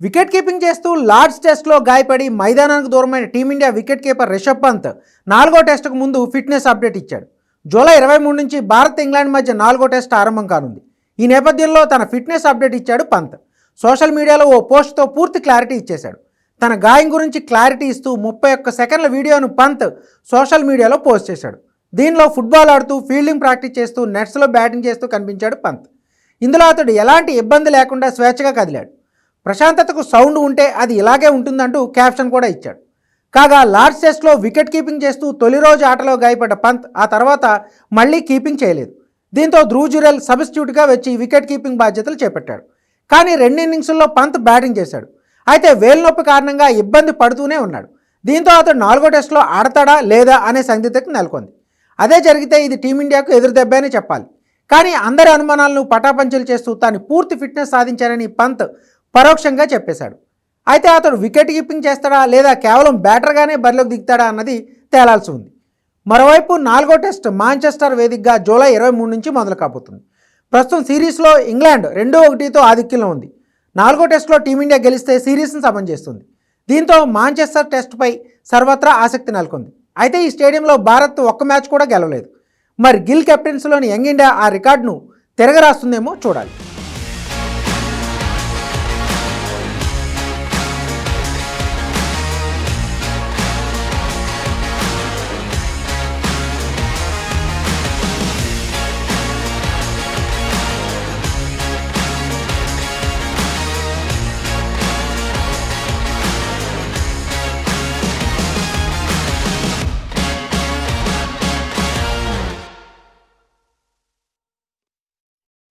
Wicket keeping చేస్తూ Lord's టెస్ట్లో గాయపడి మైదానానికి దూరమైన team India wicket keeper Rishabh Pant 4వ టెస్టుకు ముందు ఫిట్నెస్ అప్డేట్ ఇచ్చాడు. జూలై 23 నుంచి భారత్ ఇంగ్లాండ్ మధ్య 4వ టెస్ట్ ఆరంభం కానుంది. ఈ నేపథ్యంలో తన ఫిట్నెస్ అప్డేట్ ఇచ్చాడు పంత్. సోషల్ మీడియాలో ఓ పోస్ట్తో పూర్తి క్లారిటీ ఇచ్చేశాడు. తన గాయం గురించి క్లారిటీ ఇస్తూ 31 సెకండ్ల వీడియోను పంత్ సోషల్ మీడియాలో పోస్ట్ చేశాడు. దీనిలో ఫుట్బాల్ ఆడుతూ ఫీల్డింగ్ ప్రాక్టీస్ చేస్తూ నెట్స్లో బ్యాటింగ్ చేస్తూ కనిపించాడు పంత్. ఇందులో అతడు ఎలాంటి ఇబ్బంది లేకుండా స్వేచ్ఛగా కదిలాడు. ప్రశాంతతకు సౌండ్ ఉంటే అది ఇలాగే ఉంటుందంటూ క్యాప్షన్ కూడా ఇచ్చాడు. కాగా లార్డ్స్ టెస్ట్లో వికెట్ కీపింగ్ చేస్తూ తొలి రోజు ఆటలో గాయపడ్డ పంత్ ఆ తర్వాత మళ్ళీ కీపింగ్ చేయలేదు. దీంతో ధ్రువ్ జురెల్ సబ్స్టిట్యూట్గా వచ్చి వికెట్ కీపింగ్ బాధ్యతలు చేపట్టాడు. కానీ 2 ఇన్నింగ్స్ల్లో పంత్ బ్యాటింగ్ చేశాడు. అయితే వేలునొప్పి కారణంగా ఇబ్బంది పడుతూనే ఉన్నాడు. దీంతో అతడు 4వ టెస్ట్లో ఆడతాడా లేదా అనే సందిగ్ధత నెలకొంది. అదే జరిగితే ఇది టీమిండియాకు ఎదురుదెబ్బ అని చెప్పాలి. కానీ అందరి అనుమానాలను పటాపంచలు చేస్తూ తాను పూర్తి ఫిట్నెస్ సాధించారని పంత్ పరోక్షంగా చెప్పేశాడు. అయితే అతడు వికెట్ కీపింగ్ చేస్తాడా లేదా కేవలం బ్యాటర్గానే బరిలోకి దిగుతాడా అన్నది తేలాల్సి ఉంది. మరోవైపు 4వ టెస్ట్ మాంచెస్టర్ వేదికగా జూలై 23 నుంచి మొదలు కాబోతుంది. ప్రస్తుతం సిరీస్లో ఇంగ్లాండ్ 2-1తో ఆధిక్యంలో ఉంది. 4వ టెస్ట్లో టీమిండియా గెలిస్తే సిరీస్ను సమం చేస్తుంది. దీంతో మాంచెస్టర్ టెస్ట్పై సర్వత్రా ఆసక్తి నెలకొంది. అయితే ఈ స్టేడియంలో భారత్ ఒక్క మ్యాచ్ కూడా గెలవలేదు. మరి గిల్ కెప్టెన్సీలోని యంగ్ ఇండియా ఆ రికార్డును తిరగరాస్తుందేమో చూడాలి.